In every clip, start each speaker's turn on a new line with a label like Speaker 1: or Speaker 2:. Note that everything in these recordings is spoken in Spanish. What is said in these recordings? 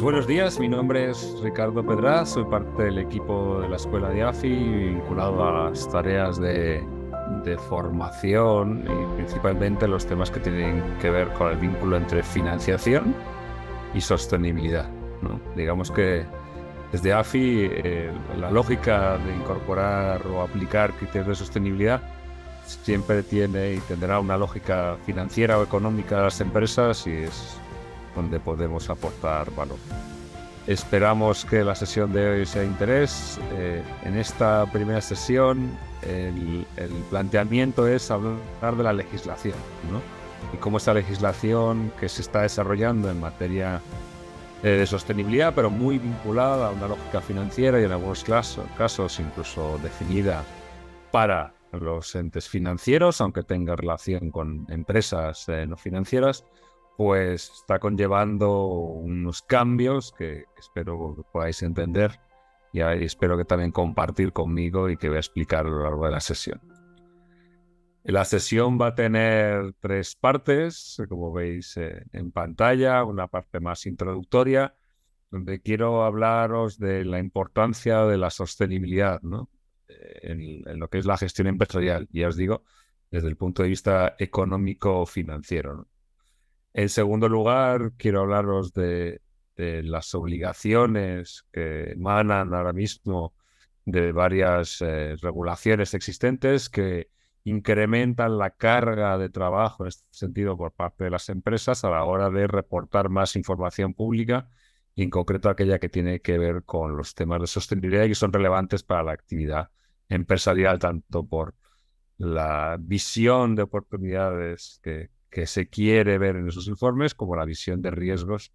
Speaker 1: Buenos días, mi nombre es Ricardo Pedraz, soy parte del equipo de la Escuela de AFI vinculado a las tareas de formación y principalmente los temas que tienen que ver con el vínculo entre financiación y sostenibilidad, ¿no? Digamos que desde AFI la lógica de incorporar o aplicar criterios de sostenibilidad siempre tiene y tendrá una lógica financiera o económica a las empresas y es donde podemos aportar valor. Esperamos que la sesión de hoy sea de interés. En esta primera sesión el planteamiento es hablar de la legislación, ¿no? Y cómo esta legislación que se está desarrollando en materia de sostenibilidad, pero muy vinculada a una lógica financiera y en algunos casos incluso definida para los entes financieros, aunque tenga relación con empresas no financieras, pues está conllevando unos cambios que espero que podáis entender y espero que también compartir conmigo y que voy a explicar a lo largo de la sesión. La sesión va a tener tres partes, como veis en pantalla, una parte más introductoria, donde quiero hablaros de la importancia de la sostenibilidad, ¿no? En lo que es la gestión empresarial, y ya os digo, desde el punto de vista económico-financiero, ¿no? En segundo lugar, quiero hablaros de las obligaciones que emanan ahora mismo de varias regulaciones existentes que incrementan la carga de trabajo en este sentido por parte de las empresas a la hora de reportar más información pública, y en concreto aquella que tiene que ver con los temas de sostenibilidad y que son relevantes para la actividad empresarial, tanto por la visión de oportunidades que se quiere ver en esos informes, como la visión de riesgos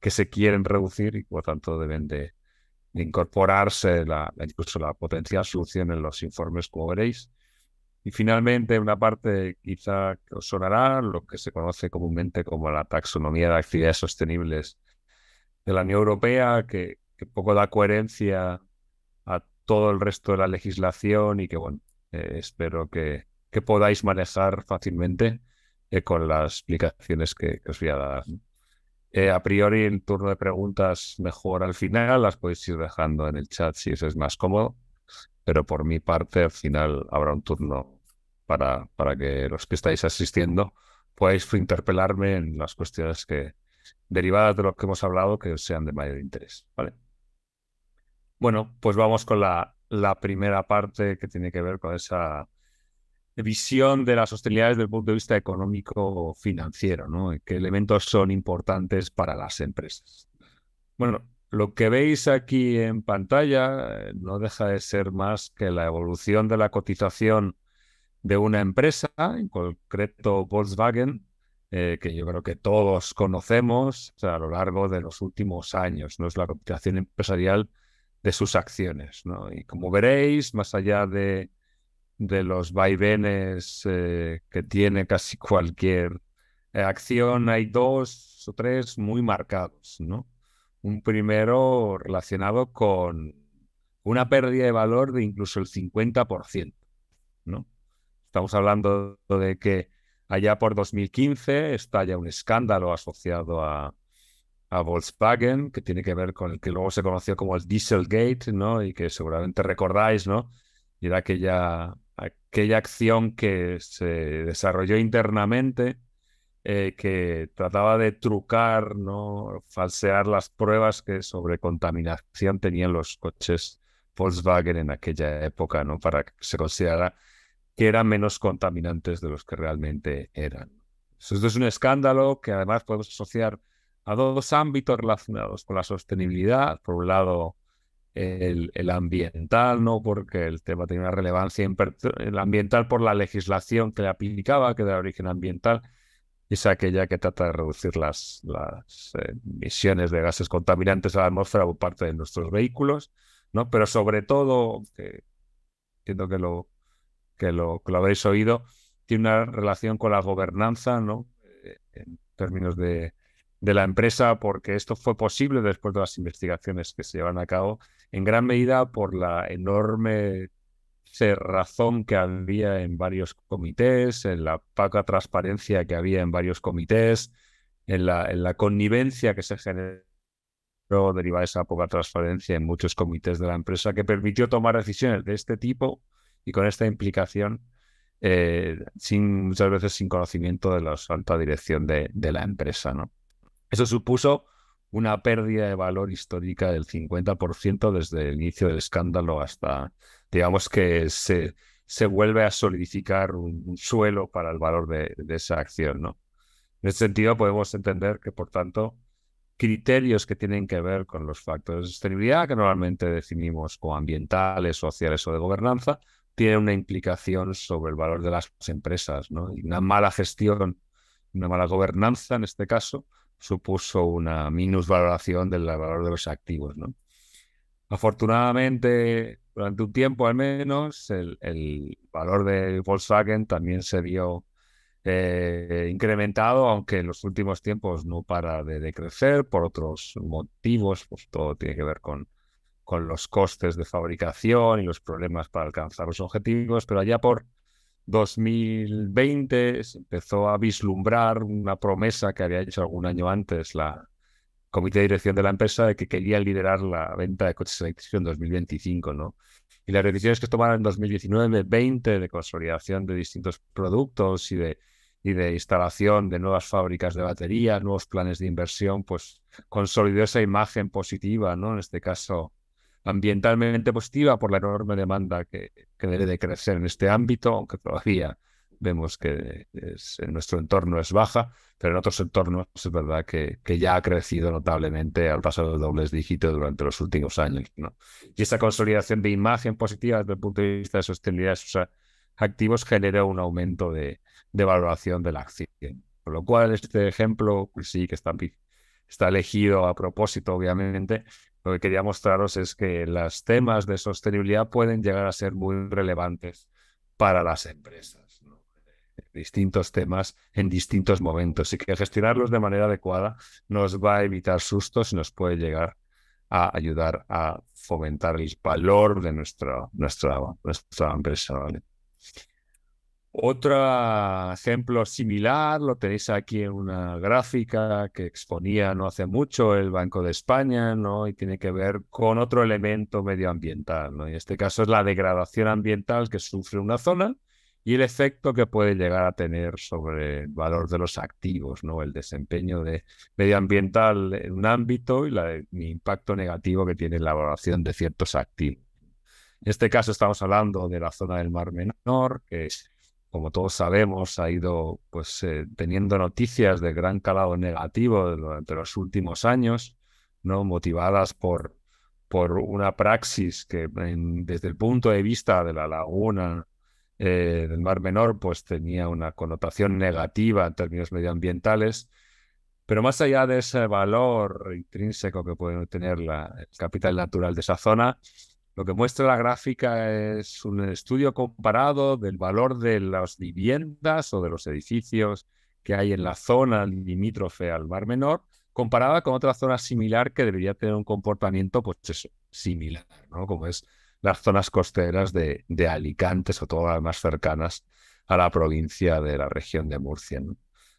Speaker 1: que se quieren reducir y por lo tanto deben de incorporarse incluso la potencial solución en los informes, como veréis. Y finalmente, una parte quizá que os sonará, lo que se conoce comúnmente como la taxonomía de actividades sostenibles de la Unión Europea, que poco da coherencia a todo el resto de la legislación y que, bueno, espero que podáis manejar fácilmente con las explicaciones que os voy a dar. A priori, el turno de preguntas mejor al final, las podéis ir dejando en el chat si os es más cómodo, pero por mi parte, al final habrá un turno para que los que estáis asistiendo podáis interpelarme en las cuestiones derivadas de lo que hemos hablado que sean de mayor interés, ¿vale? Bueno, pues vamos con la primera parte que tiene que ver con esa visión de la sostenibilidad desde el punto de vista económico-financiero, ¿no? ¿Qué elementos son importantes para las empresas? Bueno, lo que veis aquí en pantalla no deja de ser más que la evolución de la cotización de una empresa, en concreto Volkswagen, que yo creo que todos conocemos, o sea, a lo largo de los últimos años, ¿no? Es la cotización empresarial de sus acciones, ¿no? Y como veréis, más allá de los vaivenes que tiene casi cualquier acción, hay dos o tres muy marcados, ¿no? Un primero relacionado con una pérdida de valor de incluso el 50%, ¿no? Estamos hablando de que allá por 2015 estalla un escándalo asociado a Volkswagen, que tiene que ver con el que luego se conoció como el Dieselgate, ¿no? Y que seguramente recordáis, ¿no? Y era aquella acción que se desarrolló internamente, que trataba de trucar, ¿no? Falsear las pruebas que sobre contaminación tenían los coches Volkswagen en aquella época, ¿no? Para que se considerara que eran menos contaminantes de los que realmente eran. Esto es un escándalo que además podemos asociar a dos ámbitos relacionados con la sostenibilidad. Por un lado, el ambiental, ¿no? Porque el tema tenía una relevancia el ambiental por la legislación que le aplicaba, que da origen ambiental, y es aquella que trata de reducir las emisiones de gases contaminantes a la atmósfera por parte de nuestros vehículos, ¿no? Pero sobre todo, que entiendo que lo habéis oído, tiene una relación con la gobernanza, ¿no? En términos de la empresa, porque esto fue posible después de las investigaciones que se llevan a cabo, en gran medida por la enorme cerrazón que había en varios comités, en la poca transparencia que había en varios comités, en la connivencia que se generó luego derivada esa poca transparencia en muchos comités de la empresa que permitió tomar decisiones de este tipo y con esta implicación, muchas veces sin conocimiento de la alta dirección de la empresa, ¿no? Eso supuso una pérdida de valor histórica del 50% desde el inicio del escándalo hasta, digamos que se vuelve a solidificar un suelo para el valor de esa acción, ¿no? En ese sentido, podemos entender que, por tanto, criterios que tienen que ver con los factores de sostenibilidad, que normalmente definimos como ambientales, sociales o de gobernanza, tienen una implicación sobre el valor de las empresas, ¿no? Y una mala gestión, una mala gobernanza, en este caso, supuso una minusvaloración del valor de los activos, ¿no? Afortunadamente, durante un tiempo al menos, el valor de Volkswagen también se vio incrementado, aunque en los últimos tiempos no para de decrecer por otros motivos, pues todo tiene que ver con los costes de fabricación y los problemas para alcanzar los objetivos, pero allá por 2020 se empezó a vislumbrar una promesa que había hecho algún año antes la comité de dirección de la empresa de que quería liderar la venta de coches eléctricos en 2025, ¿no? Y las decisiones que tomaron en 2019, 20 de consolidación de distintos productos y de instalación de nuevas fábricas de baterías, nuevos planes de inversión, pues consolidó esa imagen positiva, ¿no? En este caso, ambientalmente positiva por la enorme demanda que debe de crecer en este ámbito, aunque todavía vemos que en nuestro entorno es baja, pero en otros entornos es verdad que ya ha crecido notablemente al paso de dobles dígitos durante los últimos años, ¿no? Y esa consolidación de imagen positiva desde el punto de vista de sostenibilidad de sus activos generó un aumento de valoración de la acción. Con lo cual, este ejemplo, pues sí que está elegido a propósito, obviamente. Lo que quería mostraros es que los temas de sostenibilidad pueden llegar a ser muy relevantes para las empresas, ¿no? Distintos temas en distintos momentos y que gestionarlos de manera adecuada nos va a evitar sustos y nos puede llegar a ayudar a fomentar el valor de nuestra empresa, ¿vale? Otro ejemplo similar lo tenéis aquí en una gráfica que exponía no hace mucho el Banco de España, ¿no? Y tiene que ver con otro elemento medioambiental, ¿no? Y en este caso es la degradación ambiental que sufre una zona y el efecto que puede llegar a tener sobre el valor de los activos, ¿no? El desempeño medioambiental en un ámbito y el impacto negativo que tiene la valoración de ciertos activos. En este caso estamos hablando de la zona del Mar Menor, que como todos sabemos, ha ido pues, teniendo noticias de gran calado negativo durante los últimos años, ¿no? Motivadas por una praxis que desde el punto de vista de la laguna del Mar Menor pues tenía una connotación negativa en términos medioambientales, pero más allá de ese valor intrínseco que puede tener el capital natural de esa zona, lo que muestra la gráfica es un estudio comparado del valor de las viviendas o de los edificios que hay en la zona limítrofe al Mar Menor, comparada con otra zona similar que debería tener un comportamiento, pues eso, similar, ¿no? Como es las zonas costeras de Alicante, o todas las más cercanas a la provincia de la región de Murcia, ¿no?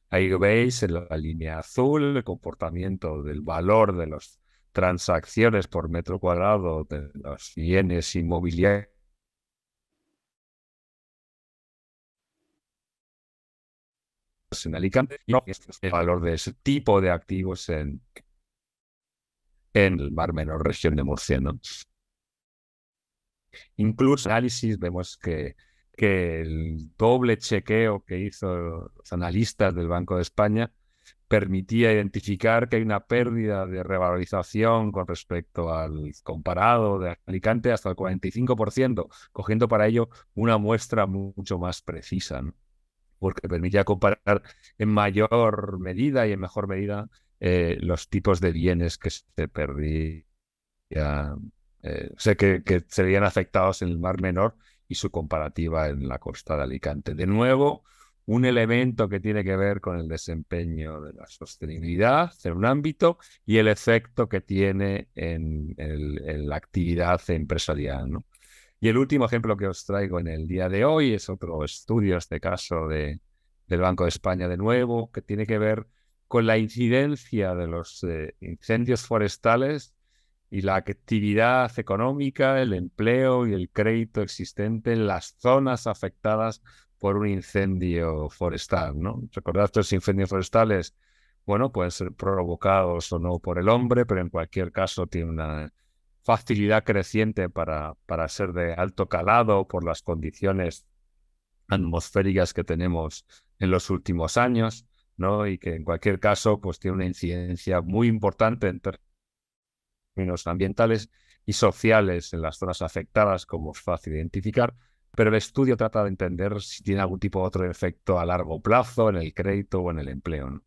Speaker 1: Ahí veis en la línea azul el comportamiento del valor de las transacciones por metro cuadrado de los bienes inmobiliarios en Alicante y el valor de ese tipo de activos en el Mar Menor, región de Murcia, ¿no? Incluso en análisis vemos que el doble chequeo que hizo los analistas del Banco de España permitía identificar que hay una pérdida de revalorización con respecto al comparado de Alicante hasta el 45%, cogiendo para ello una muestra mucho más precisa, ¿no? Porque permitía comparar en mayor medida y en mejor medida los tipos de bienes que se perdían, o sea, que se veían afectados en el Mar Menor y su comparativa en la costa de Alicante. De nuevo, un elemento que tiene que ver con el desempeño de la sostenibilidad en un ámbito y el efecto que tiene en la actividad empresarial, ¿no? Y el último ejemplo que os traigo en el día de hoy es otro estudio, en este caso del Banco de España de nuevo, que tiene que ver con la incidencia de los incendios forestales y la actividad económica, el empleo y el crédito existente en las zonas afectadas por un incendio forestal, ¿no? Recordad que los incendios forestales, bueno, pueden ser provocados o no por el hombre, pero en cualquier caso tienen una facilidad creciente para ser de alto calado por las condiciones atmosféricas que tenemos en los últimos años, ¿no? Y que en cualquier caso pues tiene una incidencia muy importante en términos ambientales y sociales en las zonas afectadas, como es fácil identificar, pero el estudio trata de entender si tiene algún tipo de otro efecto a largo plazo en el crédito o en el empleo, ¿no?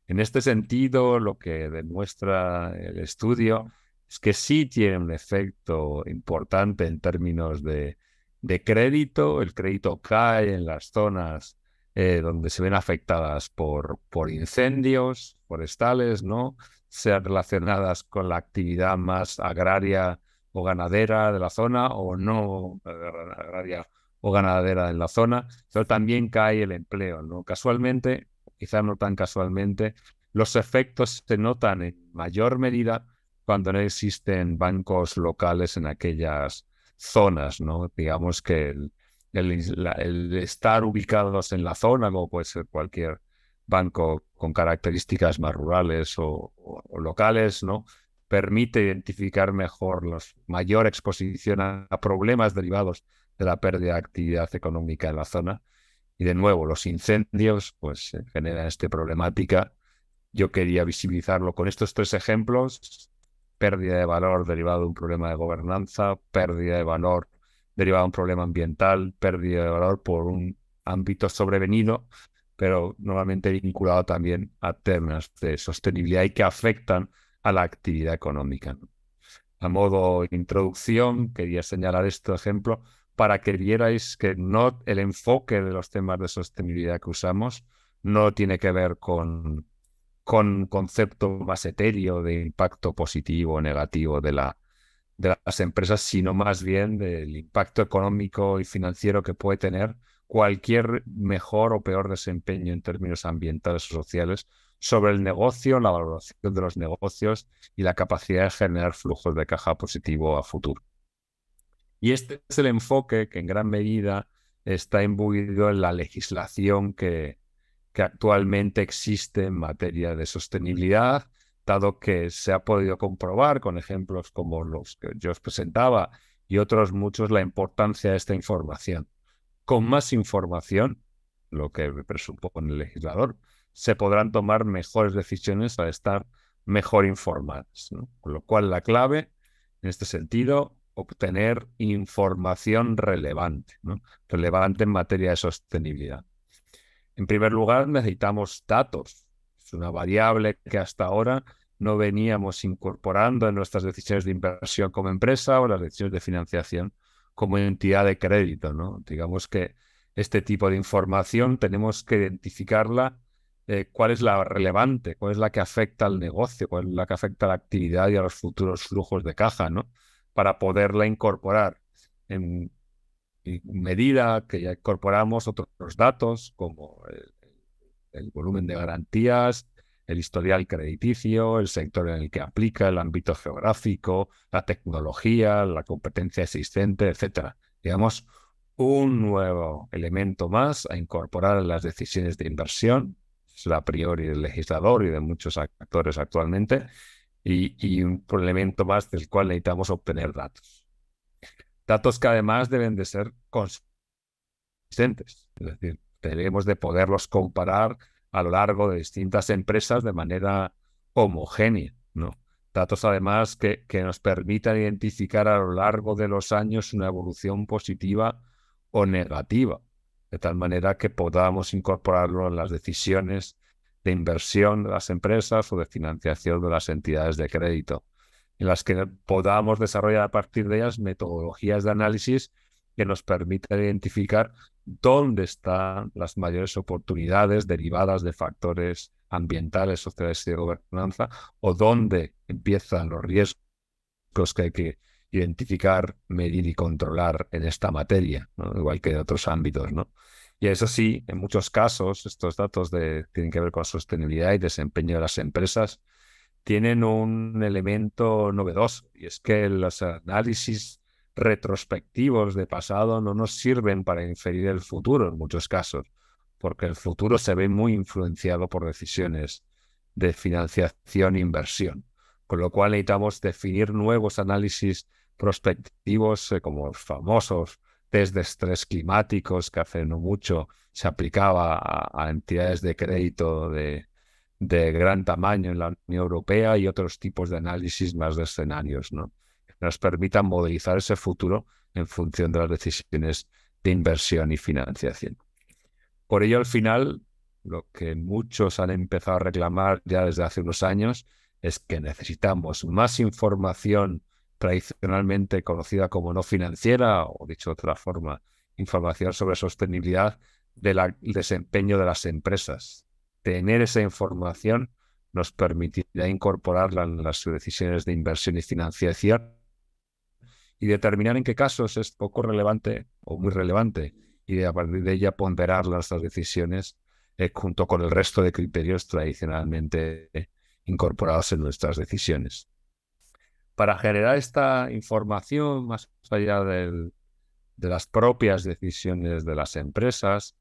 Speaker 1: En este sentido, lo que demuestra el estudio es que sí tiene un efecto importante en términos de crédito. El crédito cae en las zonas donde se ven afectadas por incendios forestales, ¿no? Sean relacionadas con la actividad más agraria o ganadera de la zona o no agraria o ganadera en la zona, pero también cae el empleo, ¿no? Casualmente, quizás no tan casualmente, los efectos se notan en mayor medida cuando no existen bancos locales en aquellas zonas, ¿no? Digamos que el estar ubicados en la zona, como puede ser cualquier banco con características más rurales o locales, ¿no? Permite identificar mejor la mayor exposición a problemas derivados de la pérdida de actividad económica en la zona. Y de nuevo, los incendios pues generan esta problemática. Yo quería visibilizarlo con estos tres ejemplos: pérdida de valor derivado de un problema de gobernanza, pérdida de valor derivado de un problema ambiental, pérdida de valor por un ámbito sobrevenido, pero normalmente vinculado también a temas de sostenibilidad y que afectan a la actividad económica, ¿no? A modo de introducción, quería señalar este ejemplo para que vierais que no el enfoque de los temas de sostenibilidad que usamos no tiene que ver con un concepto más etéreo de impacto positivo o negativo de las empresas, sino más bien del impacto económico y financiero que puede tener cualquier mejor o peor desempeño en términos ambientales o sociales sobre el negocio, la valoración de los negocios y la capacidad de generar flujos de caja positivo a futuro. Y este es el enfoque que en gran medida está imbuido en la legislación que actualmente existe en materia de sostenibilidad, dado que se ha podido comprobar con ejemplos como los que yo os presentaba y otros muchos la importancia de esta información. Con más información, lo que presupone el legislador, se podrán tomar mejores decisiones al estar mejor informadas, ¿no? Con lo cual la clave, en este sentido, obtener información relevante, ¿no? Relevante en materia de sostenibilidad. En primer lugar, necesitamos datos. Es una variable que hasta ahora no veníamos incorporando en nuestras decisiones de inversión como empresa o las decisiones de financiación como entidad de crédito, ¿no? Digamos que este tipo de información tenemos que identificarla, cuál es la relevante, cuál es la que afecta al negocio, cuál es la que afecta a la actividad y a los futuros flujos de caja, ¿no? Para poderla incorporar en medida que ya incorporamos otros datos como el volumen de garantías, el historial crediticio, el sector en el que aplica, el ámbito geográfico, la tecnología, la competencia existente, etcétera. Digamos, un nuevo elemento más a incorporar en las decisiones de inversión, es a priori del legislador y de muchos actores actualmente, y un elemento más del cual necesitamos obtener datos. Datos que además deben de ser consistentes, es decir, debemos de poderlos comparar a lo largo de distintas empresas de manera homogénea, ¿no? Datos además que nos permitan identificar a lo largo de los años una evolución positiva o negativa, de tal manera que podamos incorporarlo en las decisiones de inversión de las empresas o de financiación de las entidades de crédito, en las que podamos desarrollar a partir de ellas metodologías de análisis que nos permitan identificar dónde están las mayores oportunidades derivadas de factores ambientales, sociales y de gobernanza, o dónde empiezan los riesgos que hay que identificar, medir y controlar en esta materia, ¿no? Igual que en otros ámbitos, ¿no? Y eso sí, en muchos casos, estos datos tienen que ver con sostenibilidad y desempeño de las empresas, tienen un elemento novedoso, y es que los análisis retrospectivos de pasado no nos sirven para inferir el futuro en muchos casos, porque el futuro se ve muy influenciado por decisiones de financiación e inversión, con lo cual necesitamos definir nuevos análisis prospectivos, como los famosos test de estrés climáticos que hace no mucho se aplicaba a entidades de crédito de gran tamaño en la Unión Europea, y otros tipos de análisis más de escenarios, ¿no? Que nos permitan modelizar ese futuro en función de las decisiones de inversión y financiación. Por ello, al final, lo que muchos han empezado a reclamar ya desde hace unos años es que necesitamos más información tradicionalmente conocida como no financiera, o dicho de otra forma, información sobre sostenibilidad del desempeño de las empresas. Tener esa información nos permitirá incorporarla en las decisiones de inversión y financiación y determinar en qué casos es poco relevante o muy relevante, y a partir de ella ponderar nuestras decisiones junto con el resto de criterios tradicionalmente incorporados en nuestras decisiones. Para generar esta información, más allá de las propias decisiones de las empresas,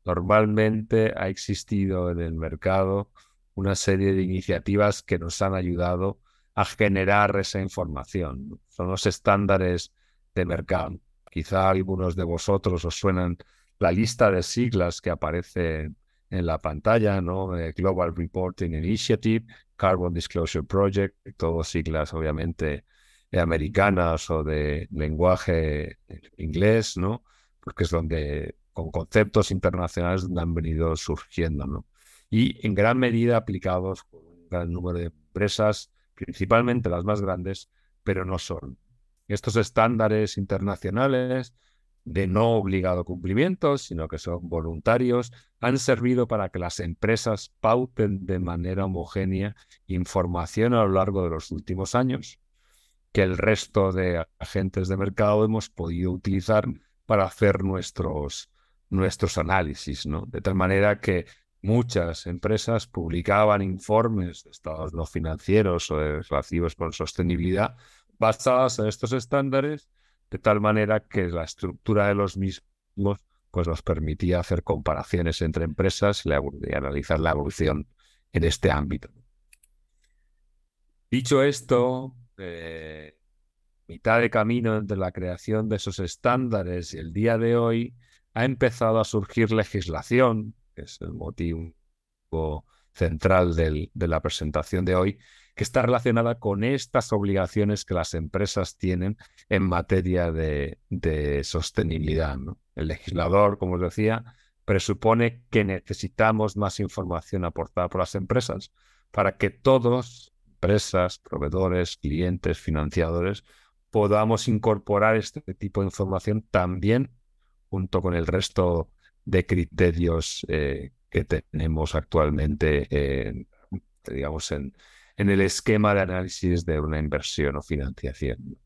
Speaker 1: normalmente ha existido en el mercado una serie de iniciativas que nos han ayudado a generar esa información. Son los estándares de mercado. Quizá a algunos de vosotros os suenan la lista de siglas que aparece en la pantalla, ¿no? Global Reporting Initiative, Carbon Disclosure Project, todas siglas obviamente americanas o de lenguaje inglés, ¿no? Porque es donde, con conceptos internacionales, donde han venido surgiendo, ¿no? Y en gran medida aplicados por un gran número de empresas, principalmente las más grandes, pero no solo. Estos estándares internacionales de no obligado cumplimiento, sino que son voluntarios, han servido para que las empresas pauten de manera homogénea información a lo largo de los últimos años, que el resto de agentes de mercado hemos podido utilizar para hacer nuestros análisis, ¿no? De tal manera que muchas empresas publicaban informes de estados no financieros o relativos con sostenibilidad basadas en estos estándares, de tal manera que la estructura de los mismos pues nos permitía hacer comparaciones entre empresas y analizar la evolución en este ámbito. Dicho esto, mitad de camino entre la creación de esos estándares y el día de hoy, ha empezado a surgir legislación, que es el motivo central de la presentación de hoy, que está relacionada con estas obligaciones que las empresas tienen en materia de sostenibilidad, ¿no? El legislador, como os decía, presupone que necesitamos más información aportada por las empresas para que todos, empresas, proveedores, clientes, financiadores, podamos incorporar este tipo de información también junto con el resto de criterios que tenemos actualmente digamos, en el esquema de análisis de una inversión o financiación.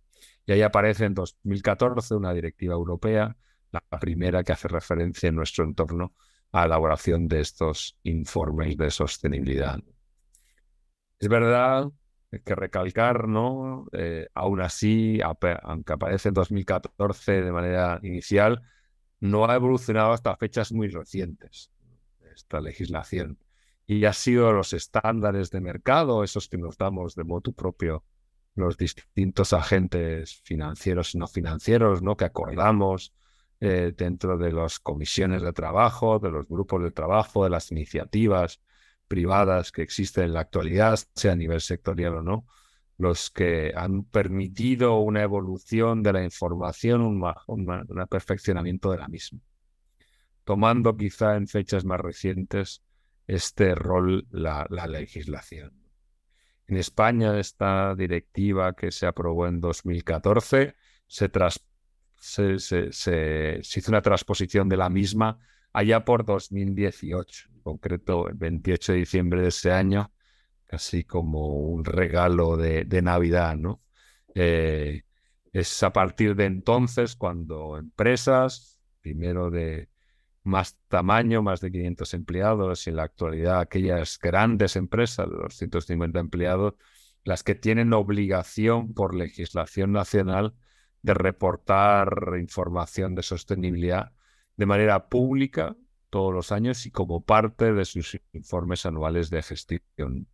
Speaker 1: Y ahí aparece en 2014 una directiva europea, la primera que hace referencia en nuestro entorno a la elaboración de estos informes de sostenibilidad. Es verdad que recalcar, ¿no? Aún así, aunque aparece en 2014 de manera inicial, no ha evolucionado hasta fechas muy recientes esta legislación. Y ha sido los estándares de mercado, esos que nos damos de motu propio los distintos agentes financieros y no financieros, ¿no? Que acordamos dentro de las comisiones de trabajo, de los grupos de trabajo, de las iniciativas privadas que existen en la actualidad, sea a nivel sectorial o no, los que han permitido una evolución de la información, un perfeccionamiento de la misma, tomando quizá en fechas más recientes este rol la legislación. En España, esta directiva que se aprobó en 2014 se hizo una transposición de la misma allá por 2018, en concreto el 28 de diciembre de ese año, casi como un regalo de Navidad, ¿no? Es a partir de entonces cuando empresas, primero de más tamaño, más de 500 empleados, y en la actualidad aquellas grandes empresas de 250 empleados, las que tienen obligación por legislación nacional de reportar información de sostenibilidad de manera pública todos los años y como parte de sus informes anuales de gestión.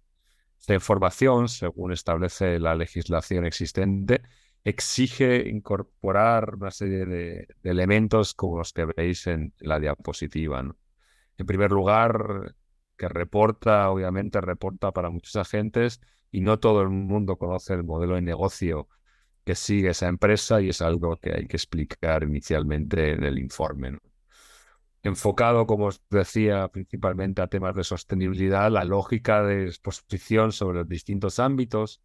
Speaker 1: Esta información, según establece la legislación existente, exige incorporar una serie de elementos como los que veis en la diapositiva, ¿no? En primer lugar, que obviamente reporta para muchos agentes y no todo el mundo conoce el modelo de negocio que sigue esa empresa y es algo que hay que explicar inicialmente en el informe, ¿no? Enfocado, como os decía, principalmente a temas de sostenibilidad, la lógica de exposición sobre los distintos ámbitos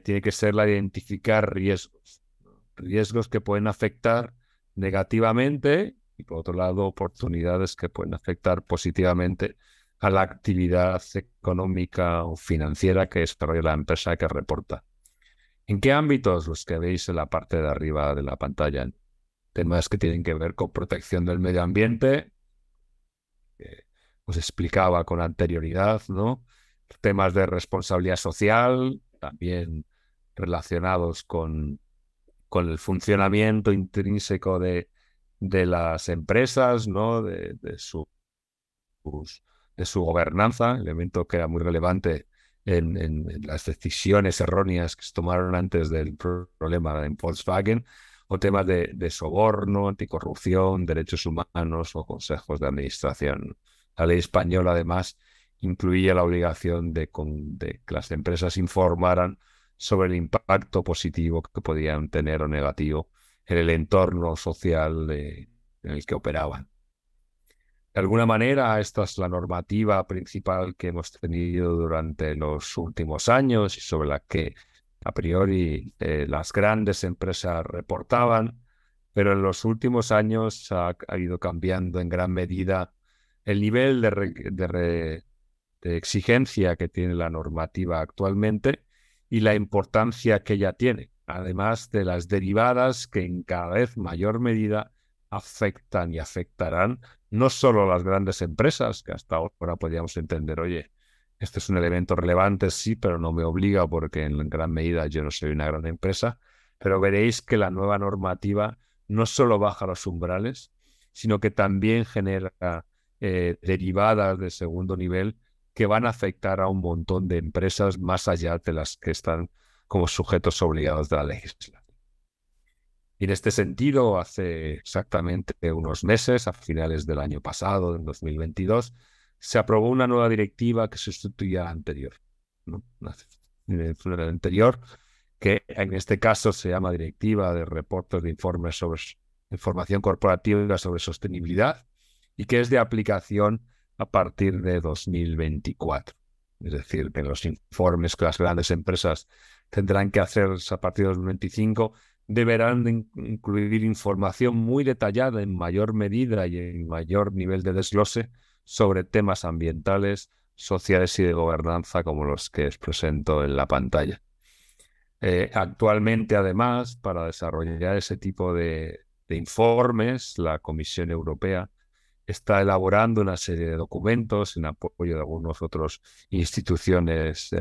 Speaker 1: tiene que ser la de identificar riesgos, ¿no? Riesgos que pueden afectar negativamente y, por otro lado, oportunidades que pueden afectar positivamente a la actividad económica o financiera que desarrolla la empresa que reporta. ¿En qué ámbitos? Los que veis en la parte de arriba de la pantalla. Temas que tienen que ver con protección del medio ambiente, que os explicaba con anterioridad, ¿no? Temas de responsabilidad social, también relacionados con el funcionamiento intrínseco de las empresas, ¿no? De su gobernanza, elemento que era muy relevante en las decisiones erróneas que se tomaron antes del problema en Volkswagen, o temas de soborno, anticorrupción, derechos humanos o consejos de administración. La ley española, además, incluía la obligación de que las empresas informaran sobre el impacto positivo que podían tener o negativo en el entorno social en el que operaban. De alguna manera, esta es la normativa principal que hemos tenido durante los últimos años y sobre la que a priori las grandes empresas reportaban, pero en los últimos años ha ido cambiando en gran medida el nivel de exigencia que tiene la normativa actualmente y la importancia que ella tiene, además de las derivadas que en cada vez mayor medida afectan y afectarán no solo a las grandes empresas, que hasta ahora podíamos entender, oye, este es un elemento relevante, sí, pero no me obliga porque en gran medida yo no soy una gran empresa, pero veréis que la nueva normativa no solo baja los umbrales, sino que también genera derivadas de segundo nivel que van a afectar a un montón de empresas más allá de las que están como sujetos obligados de la legislación. Y en este sentido, hace exactamente unos meses, a finales del año pasado, en 2022, se aprobó una nueva directiva que sustituía a la anterior, ¿no? La anterior, que en este caso se llama Directiva de Reportes de Informes sobre Información Corporativa sobre Sostenibilidad y que es de aplicación a partir de 2024. Es decir, que los informes que las grandes empresas tendrán que hacer a partir de 2025 deberán incluir información muy detallada en mayor medida y en mayor nivel de desglose sobre temas ambientales, sociales y de gobernanza como los que os presento en la pantalla. Actualmente, además, para desarrollar ese tipo de informes, la Comisión Europea está elaborando una serie de documentos en apoyo de algunas otras instituciones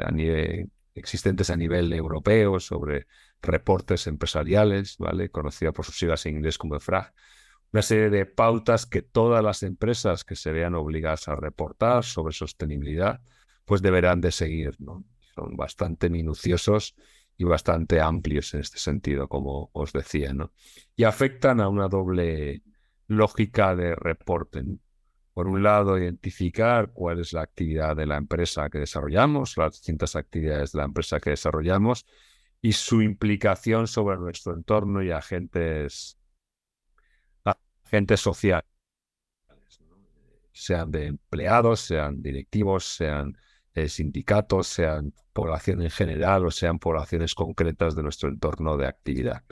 Speaker 1: existentes a nivel europeo sobre reportes empresariales, ¿vale? Conocida por sus siglas en inglés como EFRAG. Una serie de pautas que todas las empresas que se vean obligadas a reportar sobre sostenibilidad, pues deberán de seguir, ¿no? Son bastante minuciosos y bastante amplios en este sentido, como os decía, ¿no? Y afectan a una doble lógica de reporting. Por un lado, identificar cuál es la actividad de la empresa que desarrollamos, las distintas actividades de la empresa que desarrollamos y su implicación sobre nuestro entorno y agentes sociales, ¿no? Sean de empleados, sean directivos, sean sindicatos, sean población en general o sean poblaciones concretas de nuestro entorno de actividad.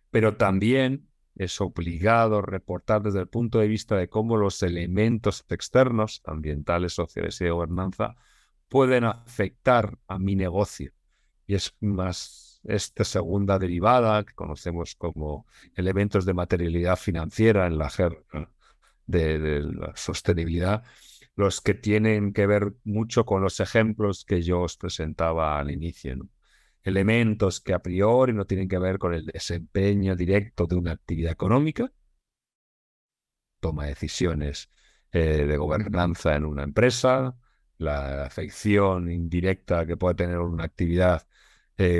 Speaker 1: Pero también es obligado reportar desde el punto de vista de cómo los elementos externos, ambientales, sociales y de gobernanza, pueden afectar a mi negocio. Y es más esta segunda derivada que conocemos como elementos de materialidad financiera en la jerga de la sostenibilidad, los que tienen que ver mucho con los ejemplos que yo os presentaba al inicio, ¿no? Elementos que a priori no tienen que ver con el desempeño directo de una actividad económica, toma de decisiones de gobernanza en una empresa, la afección indirecta que puede tener una actividad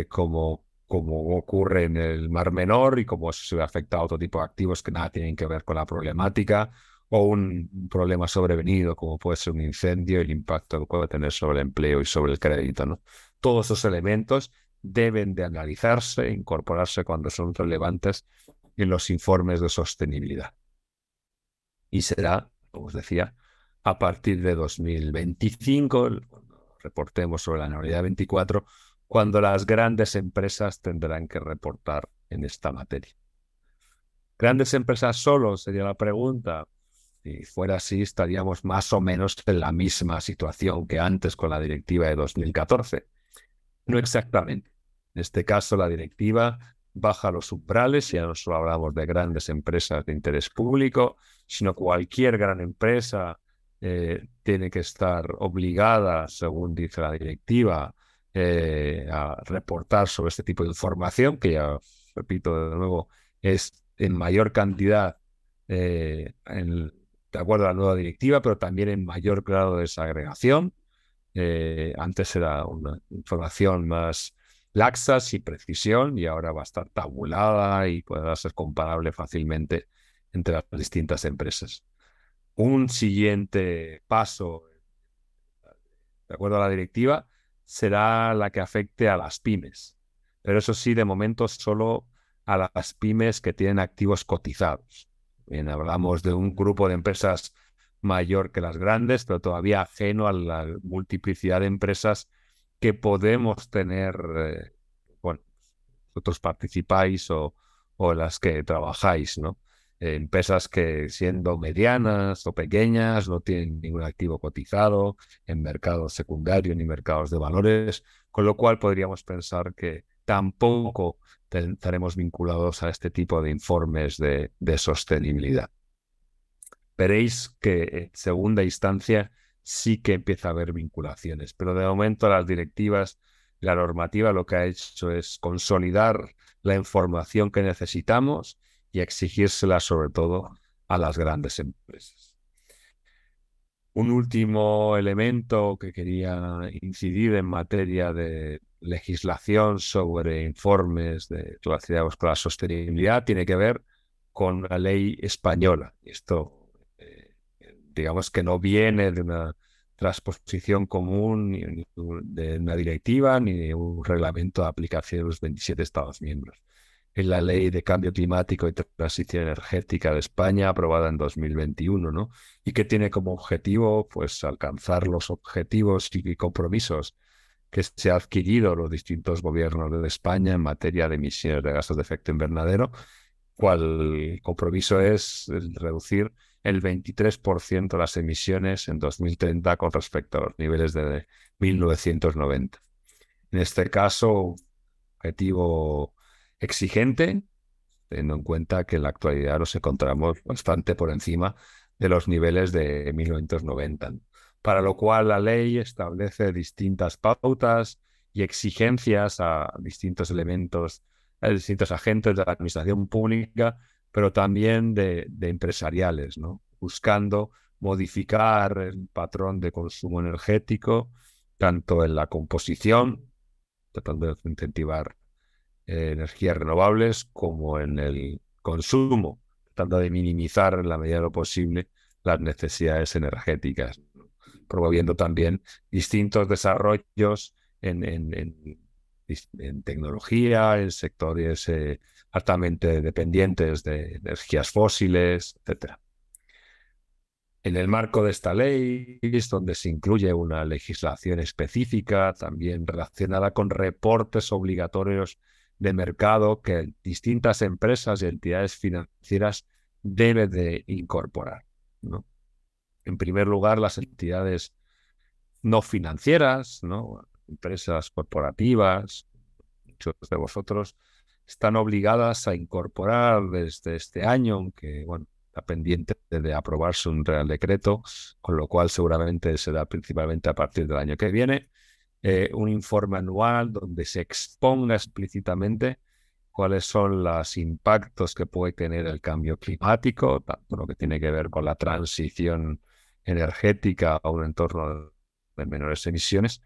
Speaker 1: como ocurre en el Mar Menor y cómo se afecta a otro tipo de activos que nada tienen que ver con la problemática, o un problema sobrevenido como puede ser un incendio y el impacto que puede tener sobre el empleo y sobre el crédito, ¿no? Todos esos elementos deben de analizarse e incorporarse cuando son relevantes en los informes de sostenibilidad. Y será, como os decía, a partir de 2025, cuando reportemos sobre la anualidad 24, cuando las grandes empresas tendrán que reportar en esta materia. ¿Grandes empresas solo? Sería la pregunta. Si fuera así, estaríamos más o menos en la misma situación que antes con la directiva de 2014. No exactamente. En este caso, la directiva baja los umbrales, ya no solo hablamos de grandes empresas de interés público, sino cualquier gran empresa tiene que estar obligada, según dice la directiva, a reportar sobre este tipo de información, que ya repito de nuevo, es en mayor cantidad de acuerdo a la nueva directiva, pero también en mayor grado de desagregación. Antes era una información más laxa, sin precisión, y ahora va a estar tabulada y podrá ser comparable fácilmente entre las distintas empresas. Un siguiente paso, de acuerdo a la directiva, será la que afecte a las pymes. Pero eso sí, de momento solo a las pymes que tienen activos cotizados. Bien, hablamos de un grupo de empresas mayor que las grandes, pero todavía ajeno a la multiplicidad de empresas que podemos tener, bueno, vosotros participáis o las que trabajáis, ¿no? Empresas que siendo medianas o pequeñas no tienen ningún activo cotizado en mercados secundarios ni mercados de valores, con lo cual podríamos pensar que tampoco estaremos vinculados a este tipo de informes de sostenibilidad. Veréis que en segunda instancia sí que empieza a haber vinculaciones, pero de momento las directivas, la normativa lo que ha hecho es consolidar la información que necesitamos y exigírsela sobre todo a las grandes empresas. Un último elemento que quería incidir en materia de legislación sobre informes relacionados con la sostenibilidad tiene que ver con la ley española. Esto, digamos que no viene de una transposición común ni de una directiva ni de un reglamento de aplicación de los 27 Estados miembros. Es la Ley de Cambio Climático y Transición Energética de España, aprobada en 2021, ¿no? Y que tiene como objetivo, pues, alcanzar los objetivos y compromisos que se han adquirido los distintos gobiernos de España en materia de emisiones de gases de efecto invernadero, cual compromiso es el reducir el 23% de las emisiones en 2030 con respecto a los niveles de 1990. En este caso, objetivo exigente, teniendo en cuenta que en la actualidad nos encontramos bastante por encima de los niveles de 1990, ¿no? Para lo cual la ley establece distintas pautas y exigencias a distintos elementos, a distintos agentes de la administración pública, pero también de empresariales, ¿no? Buscando modificar el patrón de consumo energético, tanto en la composición, tratando de incentivar energías renovables, como en el consumo, tratando de minimizar en la medida de lo posible las necesidades energéticas, ¿no? Promoviendo también distintos desarrollos en tecnología, en sectores altamente dependientes de energías fósiles, etcétera. En el marco de esta ley es donde se incluye una legislación específica también relacionada con reportes obligatorios de mercado que distintas empresas y entidades financieras deben de incorporar, ¿no? En primer lugar, las entidades no financieras, ¿no? Empresas corporativas, muchos de vosotros están obligadas a incorporar desde este año, aunque bueno, está pendiente de aprobarse un Real Decreto, con lo cual seguramente será principalmente a partir del año que viene, un informe anual donde se exponga explícitamente cuáles son los impactos que puede tener el cambio climático, tanto lo que tiene que ver con la transición energética a un entorno de menores emisiones,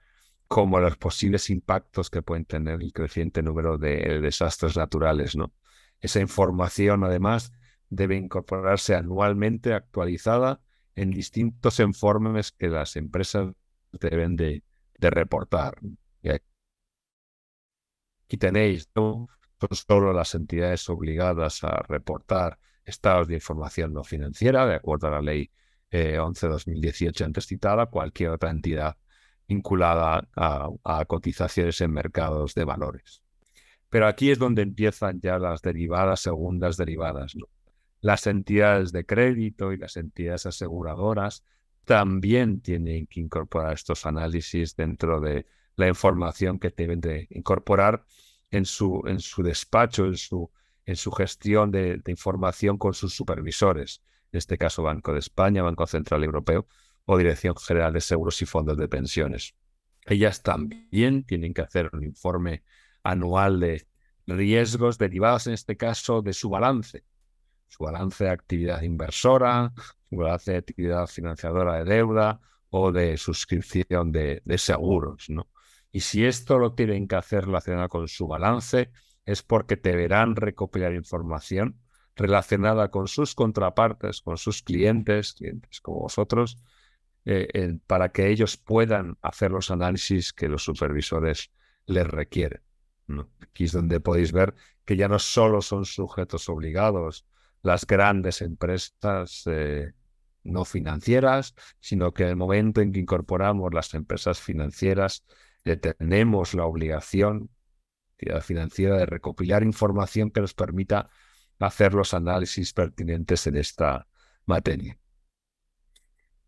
Speaker 1: como los posibles impactos que pueden tener el creciente número de desastres naturales, ¿no? Esa información, además, debe incorporarse anualmente, actualizada en distintos informes que las empresas deben de reportar. Y aquí tenéis, ¿no? Son solo las entidades obligadas a reportar estados de información no financiera, de acuerdo a la ley 11/2018 antes citada, cualquier otra entidad vinculada a cotizaciones en mercados de valores. Pero aquí es donde empiezan ya las derivadas, segundas derivadas, ¿no? Las entidades de crédito y las entidades aseguradoras también tienen que incorporar estos análisis dentro de la información que deben de incorporar en su despacho, en su gestión de información con sus supervisores, en este caso Banco de España, Banco Central Europeo o Dirección General de Seguros y Fondos de Pensiones. Ellas también tienen que hacer un informe anual de riesgos derivados, en este caso, de su balance de actividad inversora, su balance de actividad financiadora de deuda o de suscripción de seguros, ¿no? Y si esto lo tienen que hacer relacionado con su balance, es porque deberán recopilar información relacionada con sus contrapartes, con sus clientes como vosotros, para que ellos puedan hacer los análisis que los supervisores les requieren, ¿no? Aquí es donde podéis ver que ya no solo son sujetos obligados las grandes empresas no financieras, sino que en el momento en que incorporamos las empresas financieras, tenemos la obligación financiera de recopilar información que nos permita hacer los análisis pertinentes en esta materia.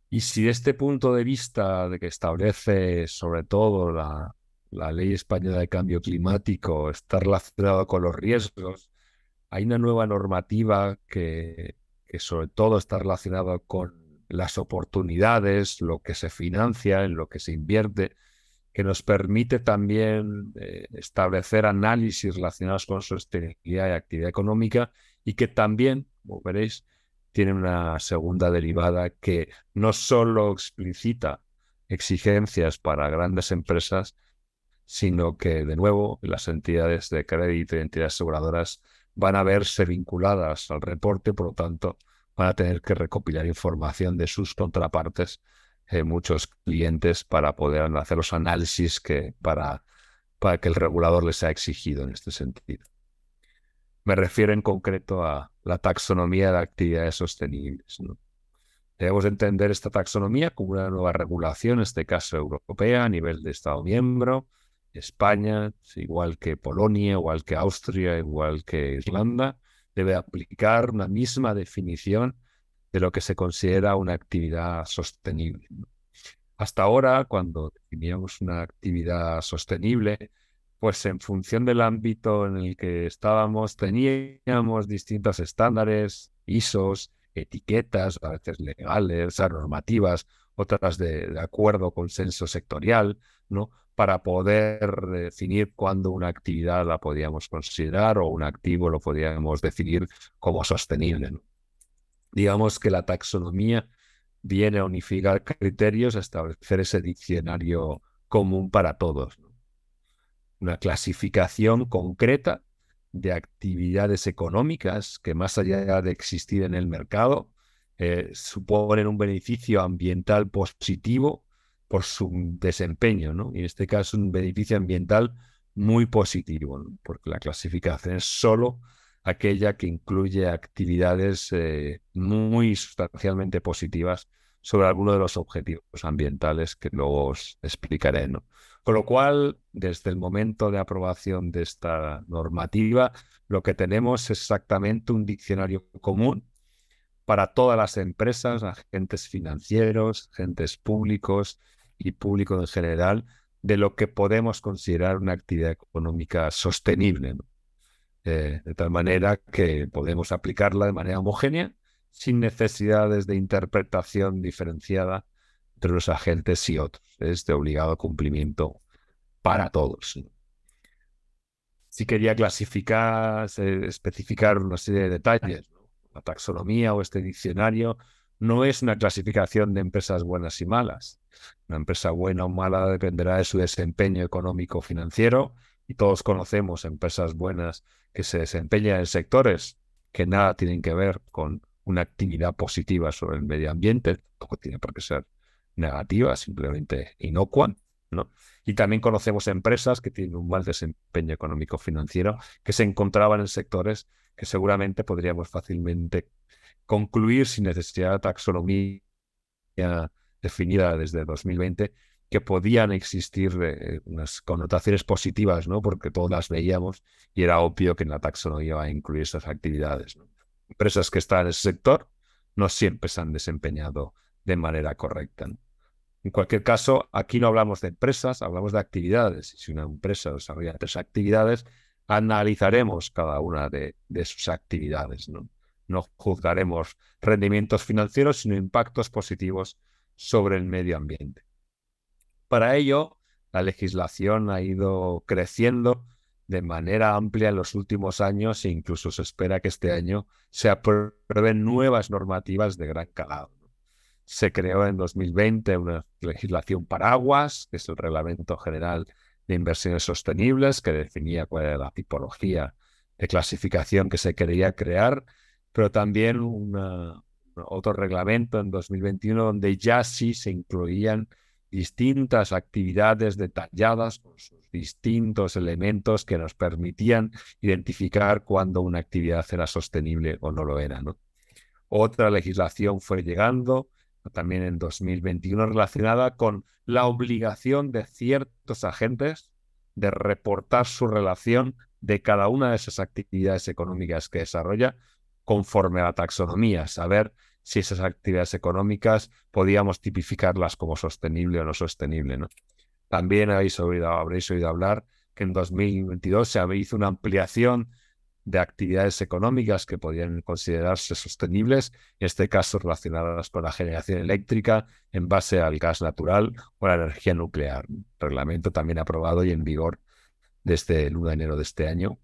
Speaker 1: Y si de este punto de vista de que establece sobre todo la Ley Española de Cambio Climático está relacionado con los riesgos, hay una nueva normativa que sobre todo está relacionada con las oportunidades, lo que se financia, en lo que se invierte, que nos permite también establecer análisis relacionados con sostenibilidad y actividad económica y que también, como veréis, tiene una segunda derivada que no solo explicita exigencias para grandes empresas, sino que, de nuevo, las entidades de crédito y entidades aseguradoras van a verse vinculadas al reporte, por lo tanto, van a tener que recopilar información de sus contrapartes, muchos clientes, para poder hacer los análisis para que el regulador les ha exigido en este sentido. Me refiero en concreto a la taxonomía de actividades sostenibles, ¿no? Debemos entender esta taxonomía como una nueva regulación, en este caso europea, a nivel de Estado miembro. España, igual que Polonia, igual que Austria, igual que Irlanda, debe aplicar una misma definición de lo que se considera una actividad sostenible. Hasta ahora, cuando definíamos una actividad sostenible, pues en función del ámbito en el que estábamos, teníamos distintos estándares, ISOs, etiquetas, a veces legales, normativas, otras de acuerdo, consenso sectorial, ¿no? Para poder definir cuándo una actividad la podíamos considerar o un activo lo podíamos definir como sostenible, ¿no? Digamos que la taxonomía viene a unificar criterios, a establecer ese diccionario común para todos, ¿no? Una clasificación concreta de actividades económicas que, más allá de existir en el mercado, suponen un beneficio ambiental positivo por su desempeño, ¿no? Y en este caso un beneficio ambiental muy positivo, ¿no? Porque la clasificación es solo aquella que incluye actividades muy sustancialmente positivas sobre alguno de los objetivos ambientales que luego os explicaré, ¿no? Con lo cual, desde el momento de aprobación de esta normativa, lo que tenemos es exactamente un diccionario común para todas las empresas, agentes financieros, agentes públicos y público en general, de lo que podemos considerar una actividad económica sostenible, ¿no? De tal manera que podemos aplicarla de manera homogénea sin necesidades de interpretación diferenciada entre los agentes y otros. Es de obligado cumplimiento para todos. Si quería clasificar, especificar una serie de detalles, ¿no? La taxonomía o este diccionario no es una clasificación de empresas buenas y malas. Una empresa buena o mala dependerá de su desempeño económico-financiero, y todos conocemos empresas buenas que se desempeñan en sectores que nada tienen que ver con una actividad positiva sobre el medio ambiente, tampoco tiene por qué ser negativa, simplemente inocua, ¿no? Y también conocemos empresas que tienen un mal desempeño económico-financiero, que se encontraban en sectores que seguramente podríamos fácilmente concluir, sin necesidad de taxonomía definida desde 2020, que podían existir unas connotaciones positivas, ¿no? Porque todas las veíamos y era obvio que en la taxonomía iba a incluir esas actividades, ¿no? Empresas que están en ese sector no siempre se han desempeñado de manera correcta, ¿no? En cualquier caso, aquí no hablamos de empresas, hablamos de actividades. Y si una empresa desarrolla 3 actividades, analizaremos cada una de sus actividades, ¿no? No juzgaremos rendimientos financieros, sino impactos positivos sobre el medio ambiente. Para ello, la legislación ha ido creciendo de manera amplia en los últimos años, e incluso se espera que este año se aprueben nuevas normativas de gran calado. Se creó en 2020 una legislación paraguas, que es el Reglamento General de Inversiones Sostenibles, que definía cuál era la tipología de clasificación que se quería crear, pero también otro reglamento en 2021 donde ya sí se incluían distintas actividades detalladas con sus distintos elementos que nos permitían identificar cuándo una actividad era sostenible o no lo era, ¿no? Otra legislación fue llegando también en 2021 relacionada con la obligación de ciertos agentes de reportar su relación de cada una de esas actividades económicas que desarrolla conforme a la taxonomía, saber si esas actividades económicas podíamos tipificarlas como sostenible o no sostenible, ¿no? También habréis oído hablar que en 2022 se hizo una ampliación de actividades económicas que podían considerarse sostenibles, en este caso relacionadas con la generación eléctrica en base al gas natural o la energía nuclear. Reglamento también aprobado y en vigor desde el 1 de enero de este año,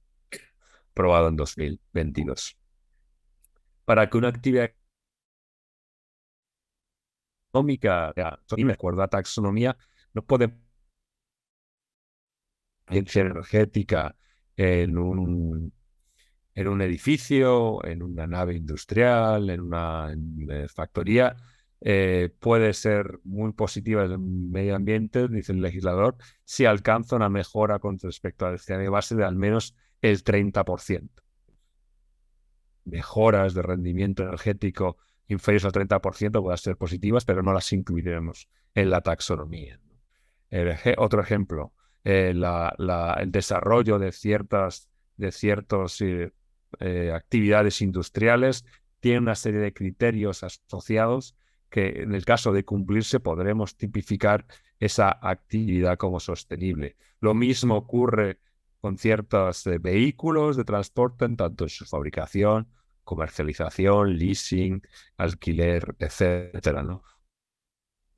Speaker 1: aprobado en 2022. Para que una actividad económica sea sostenible, de acuerdo a la taxonomía, no puede ser energética en un edificio, en una nave industrial, en una factoría, puede ser muy positiva en el medio ambiente, dice el legislador, si alcanza una mejora con respecto al escenario base de al menos el 30%. Mejoras de rendimiento energético inferiores al 30% pueden ser positivas, pero no las incluiremos en la taxonomía. Otro ejemplo, el desarrollo de ciertos actividades industriales tiene una serie de criterios asociados que en el caso de cumplirse podremos tipificar esa actividad como sostenible. Lo mismo ocurre con ciertos vehículos de transporte, en tanto en su fabricación, comercialización, leasing, alquiler, etcétera, ¿no?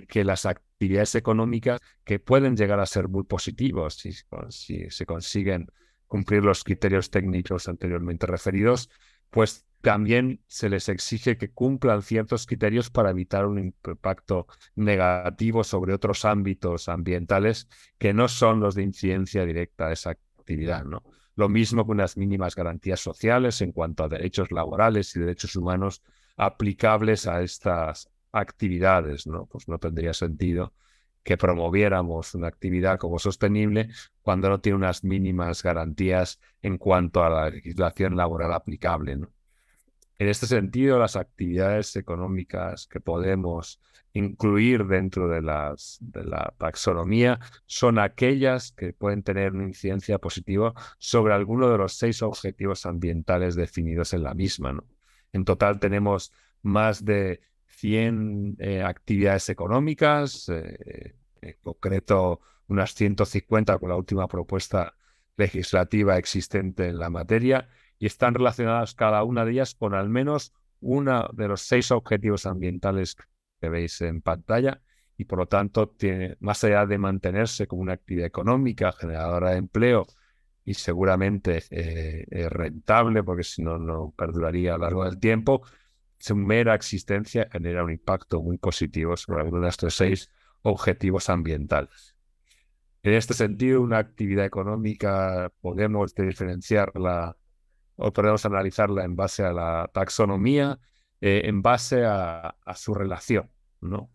Speaker 1: Que las actividades económicas que pueden llegar a ser muy positivos si se consiguen cumplir los criterios técnicos anteriormente referidos, pues también se les exige que cumplan ciertos criterios para evitar un impacto negativo sobre otros ámbitos ambientales que no son los de incidencia directa de esa actividad, ¿no? Lo mismo que unas mínimas garantías sociales en cuanto a derechos laborales y derechos humanos aplicables a estas actividades, ¿no? Pues no tendría sentido que promoviéramos una actividad como sostenible cuando no tiene unas mínimas garantías en cuanto a la legislación laboral aplicable, ¿no? En este sentido, las actividades económicas que podemos incluir dentro de la taxonomía son aquellas que pueden tener una incidencia positiva sobre alguno de los 6 objetivos ambientales definidos en la misma, ¿no? En total tenemos más de 100 actividades económicas, en concreto unas 150 con la última propuesta legislativa existente en la materia, y están relacionadas cada una de ellas con al menos uno de los 6 objetivos ambientales que veis en pantalla y por lo tanto tiene, más allá de mantenerse como una actividad económica generadora de empleo y seguramente rentable, porque si no, no perduraría a lo largo del tiempo, su mera existencia genera un impacto muy positivo sobre algunos de estos 6 objetivos ambientales. En este sentido, una actividad económica podemos diferenciarla o podemos analizarla en base a la taxonomía, en base a su relación, ¿no?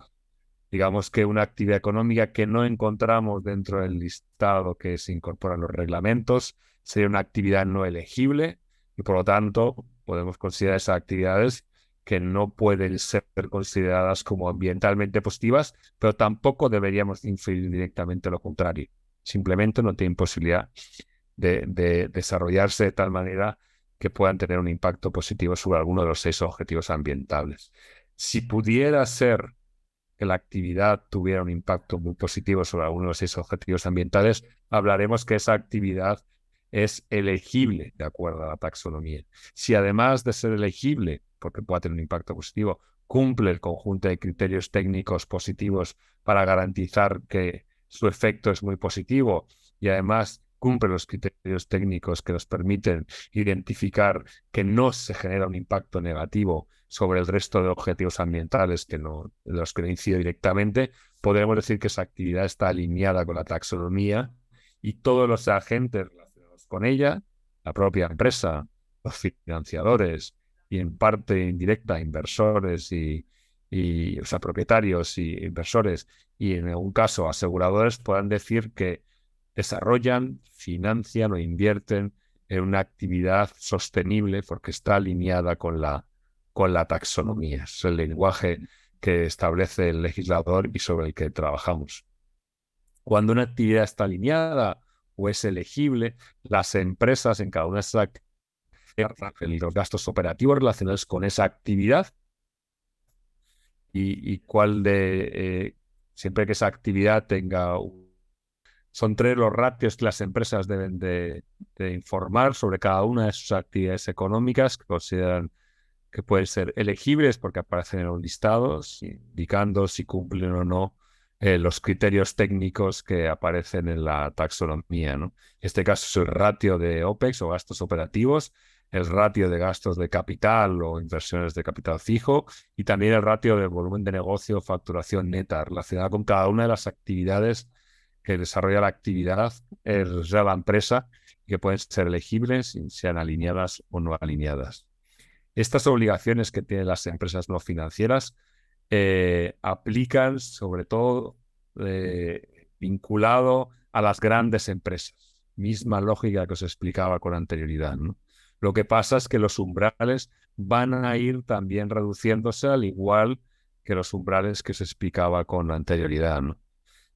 Speaker 1: Digamos que una actividad económica que no encontramos dentro del listado que se incorpora en los reglamentos sería una actividad no elegible y por lo tanto podemos considerar esas actividades que no pueden ser consideradas como ambientalmente positivas, pero tampoco deberíamos inferir directamente lo contrario. Simplemente no tienen posibilidad de desarrollarse de tal manera que puedan tener un impacto positivo sobre alguno de los 6 objetivos ambientales. Si pudiera ser que la actividad tuviera un impacto muy positivo sobre alguno de los 6 objetivos ambientales, hablaremos que esa actividad es elegible de acuerdo a la taxonomía. Si además de ser elegible, porque pueda tener un impacto positivo, cumple el conjunto de criterios técnicos positivos para garantizar que su efecto es muy positivo y además cumple los criterios técnicos que nos permiten identificar que no se genera un impacto negativo sobre el resto de objetivos ambientales que no, de los que no incide directamente, podremos decir que esa actividad está alineada con la taxonomía y todos los agentes relacionados con ella, la propia empresa, los financiadores y en parte indirecta inversores o sea, propietarios y inversores y en algún caso aseguradores puedan decir que desarrollan, financian o invierten en una actividad sostenible porque está alineada con la taxonomía. Es el lenguaje que establece el legislador y sobre el que trabajamos. Cuando una actividad está alineada o es elegible, las empresas en cada una de esas actividades, los gastos operativos relacionados con esa actividad y cuál siempre que esa actividad tenga son 3 los ratios que las empresas deben de informar sobre cada una de sus actividades económicas que consideran que pueden ser elegibles porque aparecen en los listados, indicando si cumplen o no los criterios técnicos que aparecen en la taxonomía, ¿no? En este caso es el ratio de OPEX o gastos operativos, el ratio de gastos de capital o inversiones de capital fijo y también el ratio de volumen de negocio o facturación neta relacionada con cada una de las actividades que desarrolla la actividad de la empresa y que pueden ser elegibles, sean alineadas o no alineadas. Estas obligaciones que tienen las empresas no financieras aplican sobre todo vinculado a las grandes empresas. Misma lógica que os explicaba con anterioridad, ¿no? Lo que pasa es que los umbrales van a ir también reduciéndose al igual que los umbrales que os explicaba con anterioridad, ¿no?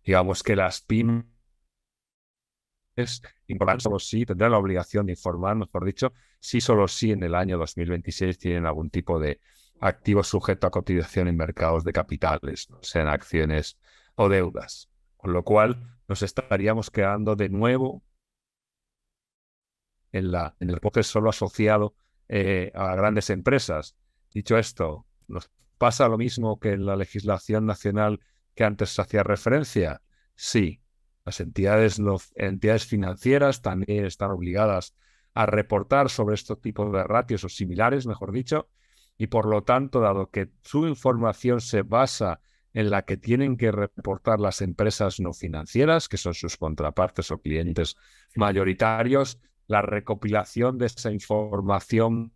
Speaker 1: Digamos que las pymes informarán solo si tendrán la obligación de informar, mejor dicho, si solo si en el año 2026 tienen algún tipo de activo sujeto a cotización en mercados de capitales, ¿no? Sean acciones o deudas. Con lo cual nos estaríamos quedando de nuevo en el proceso solo asociado a grandes empresas. Dicho esto, ¿nos pasa lo mismo que en la legislación nacional que antes se hacía referencia? Sí. Las entidades financieras también están obligadas a reportar sobre estos tipos de ratios o similares, mejor dicho, y por lo tanto, dado que su información se basa en la que tienen que reportar las empresas no financieras, que son sus contrapartes o clientes mayoritarios, la recopilación de esa información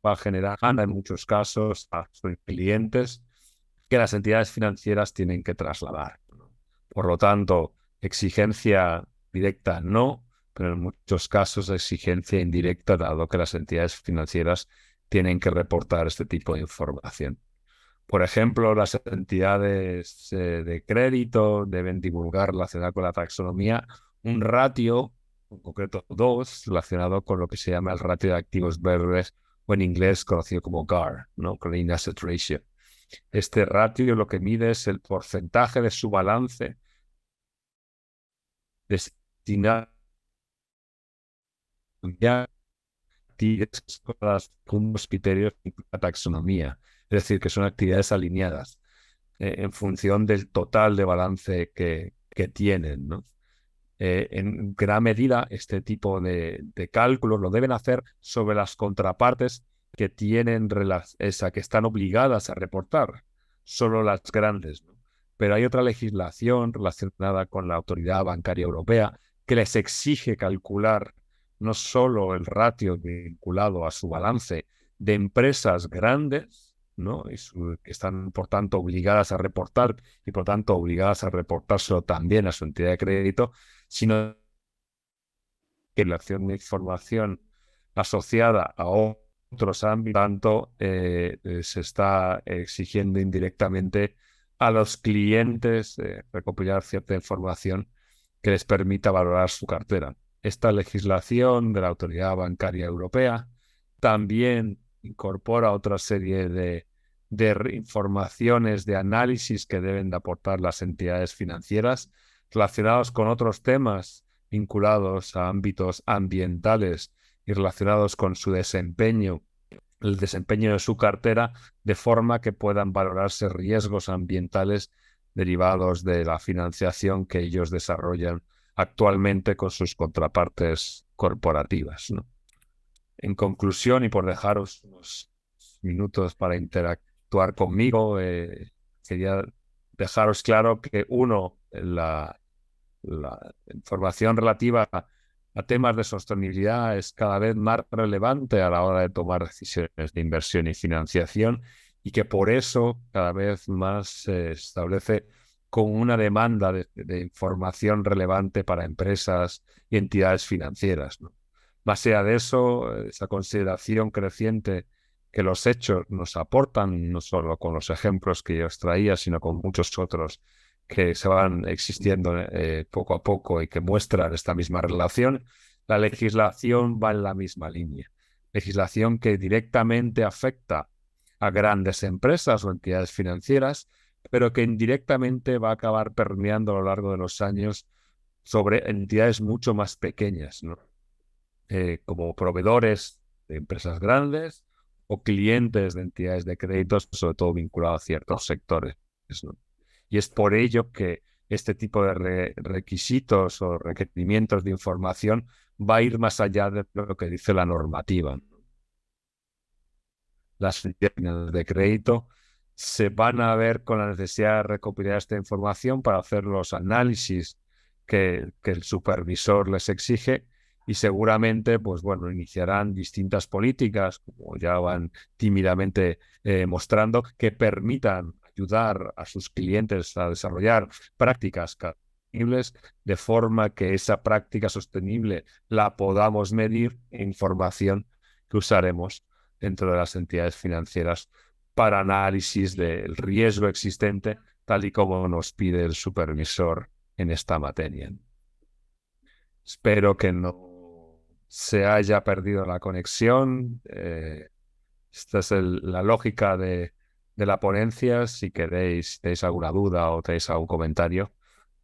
Speaker 1: va a generar en muchos casos a sus clientes que las entidades financieras tienen que trasladar. Por lo tanto, exigencia directa no, pero en muchos casos exigencia indirecta, dado que las entidades financieras tienen que reportar este tipo de información. Por ejemplo, las entidades de crédito deben divulgar relacionado con la taxonomía un ratio, en concreto 2, relacionado con lo que se llama el ratio de activos verdes o en inglés conocido como GAR, ¿no? Green Asset Ratio. Este ratio lo que mide es el porcentaje de su balance destinado a actividades con unos criterios de la taxonomía, es decir, que son actividades alineadas en función del total de balance que tienen, ¿no? En gran medida, este tipo de cálculos lo deben hacer sobre las contrapartes que tienen que están obligadas a reportar, solo las grandes, ¿no? Pero hay otra legislación relacionada con la Autoridad Bancaria Europea que les exige calcular no solo el ratio vinculado a su balance de empresas grandes, ¿no? Que están, por tanto, obligadas a reportar y, por tanto, obligadas a reportárselo también a su entidad de crédito, sino que la acción de información asociada a otros ámbitos, tanto se está exigiendo indirectamente a los clientes recopilar cierta información que les permita valorar su cartera. Esta legislación de la Autoridad Bancaria Europea también incorpora otra serie de informaciones, de análisis que deben de aportar las entidades financieras relacionados con otros temas vinculados a ámbitos ambientales y relacionados con su desempeño, el desempeño de su cartera, de forma que puedan valorarse riesgos ambientales derivados de la financiación que ellos desarrollan actualmente con sus contrapartes corporativas, ¿no? En conclusión, y por dejaros unos minutos para interactuar conmigo, quería dejaros claro que la información relativa a temas de sostenibilidad es cada vez más relevante a la hora de tomar decisiones de inversión y financiación, y que por eso cada vez más se establece como una demanda de información relevante para empresas y entidades financieras, ¿no? Más allá de eso, esa consideración creciente que los hechos nos aportan, no solo con los ejemplos que yo os traía, sino con muchos otros que se van existiendo poco a poco y que muestran esta misma relación, la legislación va en la misma línea. Legislación que directamente afecta a grandes empresas o entidades financieras, pero que indirectamente va a acabar permeando a lo largo de los años sobre entidades mucho más pequeñas, ¿no? Como proveedores de empresas grandes o clientes de entidades de créditos, sobre todo vinculados a ciertos sectores, ¿no? Y es por ello que este tipo de requisitos o requerimientos de información va a ir más allá de lo que dice la normativa. Las entidades de crédito se van a ver con la necesidad de recopilar esta información para hacer los análisis que el supervisor les exige, y seguramente, pues bueno, iniciarán distintas políticas, como ya van tímidamente mostrando, que permitan ayudar a sus clientes a desarrollar prácticas sostenibles, de forma que esa práctica sostenible la podamos medir en información que usaremos dentro de las entidades financieras para análisis del riesgo existente, tal y como nos pide el supervisor en esta materia. Espero que no se haya perdido la conexión. Esta es la lógica de la ponencia. Si tenéis alguna duda o tenéis algún comentario,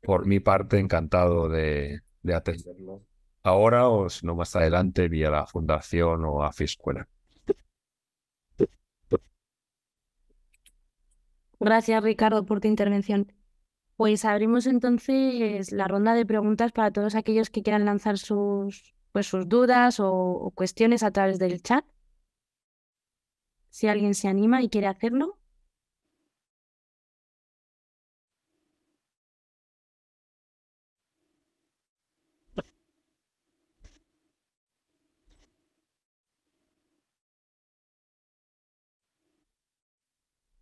Speaker 1: por mi parte, encantado de atenderlo ahora, o si no, más adelante vía la Fundación o AFIScuela.
Speaker 2: Gracias, Ricardo, por tu intervención. Pues abrimos entonces la ronda de preguntas para todos aquellos que quieran lanzar sus dudas o cuestiones a través del chat. Si alguien se anima y quiere hacerlo.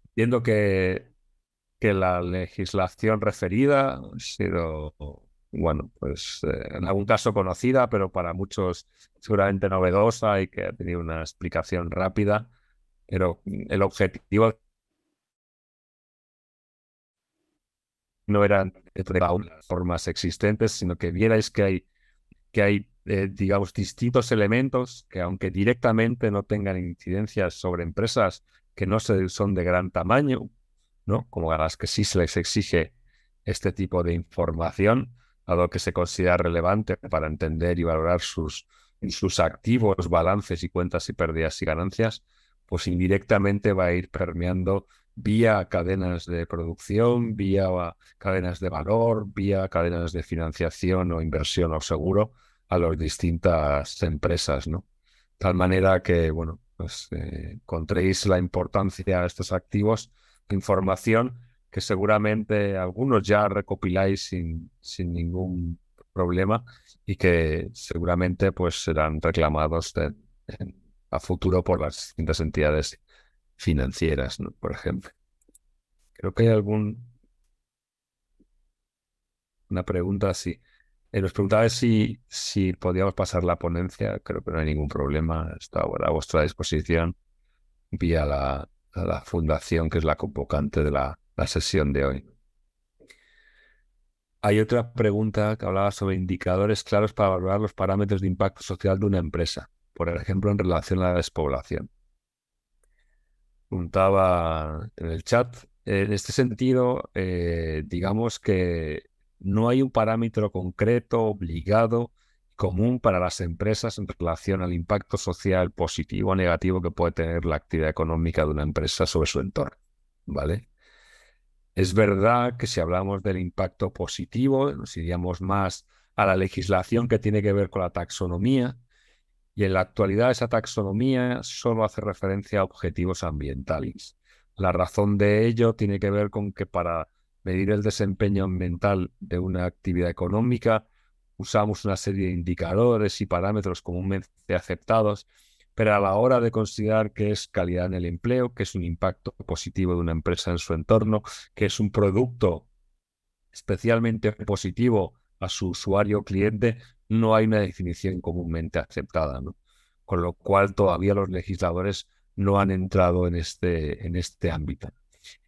Speaker 1: Entiendo que la legislación referida ha sido, bueno, pues en algún caso conocida, pero para muchos seguramente novedosa, y que ha tenido una explicación rápida. Pero el objetivo no era las formas existentes, sino que vierais que hay digamos, distintos elementos que, aunque directamente no tengan incidencias sobre empresas que no son de gran tamaño, ¿no?, como a las que sí se les exige este tipo de información, dado que se considera relevante para entender y valorar sus en sus activos, balances y cuentas y pérdidas y ganancias, pues indirectamente va a ir permeando vía cadenas de producción, vía cadenas de valor, vía cadenas de financiación o inversión o seguro a las distintas empresas, ¿no? Tal manera que, bueno, pues encontréis la importancia de estos activos, información que seguramente algunos ya recopiláis sin ningún problema y que seguramente pues serán reclamados a futuro por las distintas entidades financieras, ¿no? Por ejemplo. Creo que hay una pregunta así. Nos preguntaba si podíamos pasar la ponencia. Creo que no hay ningún problema. Está ahora a vuestra disposición vía a la fundación, que es la convocante de la sesión de hoy. Hay otra pregunta que hablaba sobre indicadores claros para valorar los parámetros de impacto social de una empresa, por ejemplo, en relación a la despoblación. Preguntaba en el chat. En este sentido, digamos que no hay un parámetro concreto, obligado, común para las empresas en relación al impacto social positivo o negativo que puede tener la actividad económica de una empresa sobre su entorno, ¿vale? Es verdad que si hablamos del impacto positivo, nos iríamos más a la legislación que tiene que ver con la taxonomía, y en la actualidad esa taxonomía solo hace referencia a objetivos ambientales. La razón de ello tiene que ver con que para medir el desempeño ambiental de una actividad económica usamos una serie de indicadores y parámetros comúnmente aceptados, pero a la hora de considerar qué es calidad en el empleo, qué es un impacto positivo de una empresa en su entorno, qué es un producto especialmente positivo a su usuario o cliente, no hay una definición comúnmente aceptada, ¿no? Con lo cual todavía los legisladores no han entrado en este ámbito.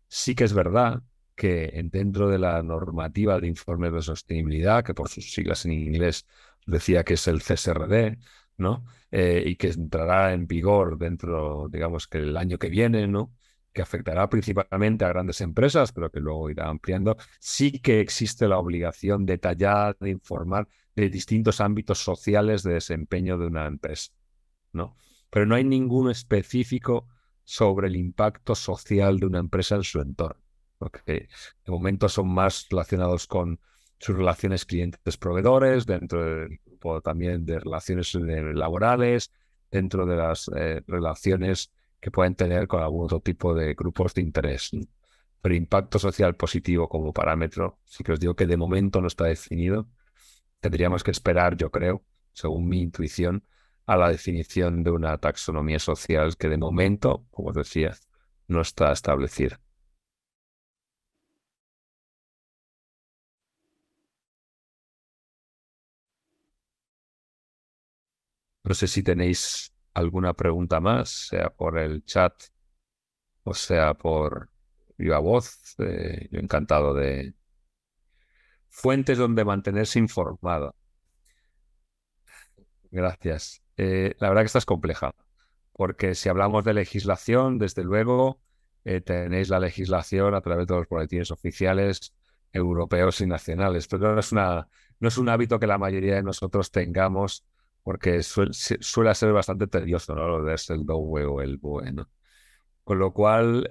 Speaker 1: Sí que es verdad que dentro de la normativa de informes de sostenibilidad, que por sus siglas en inglés decía que es el CSRD, ¿no? Y que entrará en vigor dentro, digamos que el año que viene, ¿no? Que afectará principalmente a grandes empresas, pero que luego irá ampliando, sí que existe la obligación detallada de informar de distintos ámbitos sociales de desempeño de una empresa, ¿no? Pero no hay ninguno específico sobre el impacto social de una empresa en su entorno, porque de momento son más relacionados con sus relaciones clientes-proveedores, dentro del grupo también de relaciones laborales, dentro de las relaciones que pueden tener con algún otro tipo de grupos de interés, ¿no? Pero impacto social positivo como parámetro, sí que os digo que de momento no está definido. Tendríamos que esperar, yo creo, según mi intuición, a la definición de una taxonomía social que de momento, como os decía, no está establecida. No sé si tenéis alguna pregunta más, sea por el chat o sea por viva voz. Yo encantado de fuentes donde mantenerse informado. Gracias. La verdad que esta es compleja, porque si hablamos de legislación, desde luego, tenéis la legislación a través de los boletines oficiales europeos y nacionales, pero no es un hábito que la mayoría de nosotros tengamos, porque suele ser bastante tedioso, ¿no? Lo de ser el DOE o el BOE, ¿no? Con lo cual,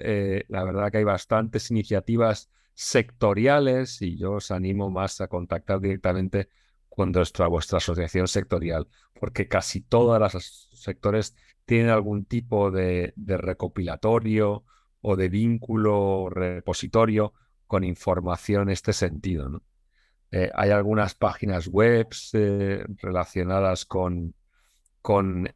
Speaker 1: la verdad que hay bastantes iniciativas sectoriales y yo os animo más a contactar directamente con vuestra asociación sectorial, porque casi todos los sectores tienen algún tipo de recopilatorio o de vínculo repositorio con información en este sentido, ¿no? Hay algunas páginas web relacionadas con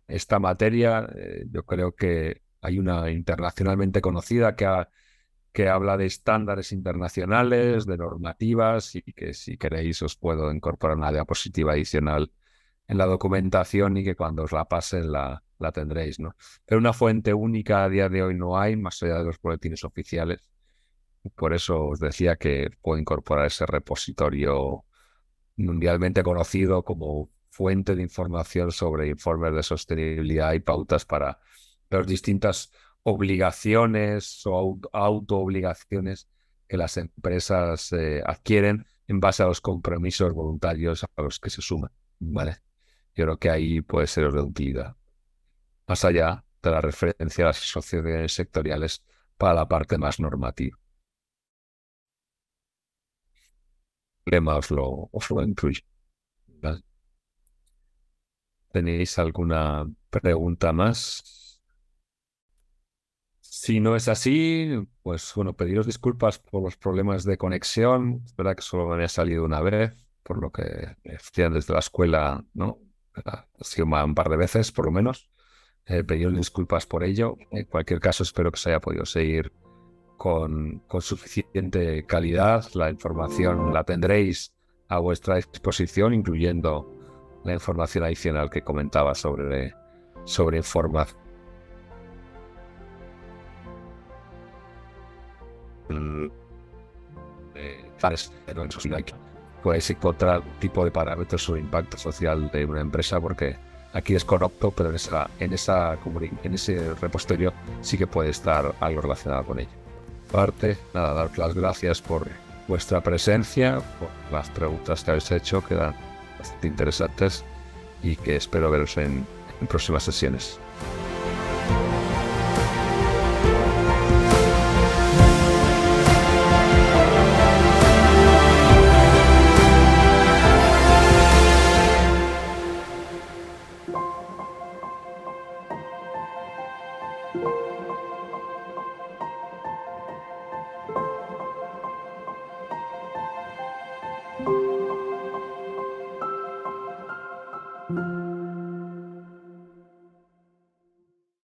Speaker 1: esta materia. Yo creo que hay una internacionalmente conocida que habla de estándares internacionales, de normativas, y que si queréis os puedo incorporar una diapositiva adicional en la documentación y que cuando os la pasen la tendréis, ¿no? Pero una fuente única a día de hoy no hay, más allá de los boletines oficiales. Por eso os decía que puedo incorporar ese repositorio mundialmente conocido como fuente de información sobre informes de sostenibilidad y pautas para las distintas obligaciones o autoobligaciones que las empresas adquieren en base a los compromisos voluntarios a los que se suman, ¿vale? Yo creo que ahí puede ser de utilidad. Más allá de la referencia a las asociaciones sectoriales para la parte más normativa. El lema os lo incluye. ¿Vale? ¿Tenéis alguna pregunta más? Si no es así, pues bueno, pediros disculpas por los problemas de conexión. Es verdad que solo me había salido una vez, por lo que me decían desde la escuela, ¿no? Ha sido un par de veces, por lo menos. Pediros disculpas por ello. En cualquier caso, espero que se haya podido seguir con suficiente calidad. La información la tendréis a vuestra disposición, incluyendo la información adicional que comentaba sobre información. Pero en sociedad puedes encontrar un tipo de parámetros sobre impacto social de una empresa, porque aquí desconozco, pero en ese repositorio sí que puede estar algo relacionado con ello. Aparte, nada, dar las gracias por vuestra presencia, por las preguntas que habéis hecho, que eran bastante interesantes, y que espero veros en próximas sesiones.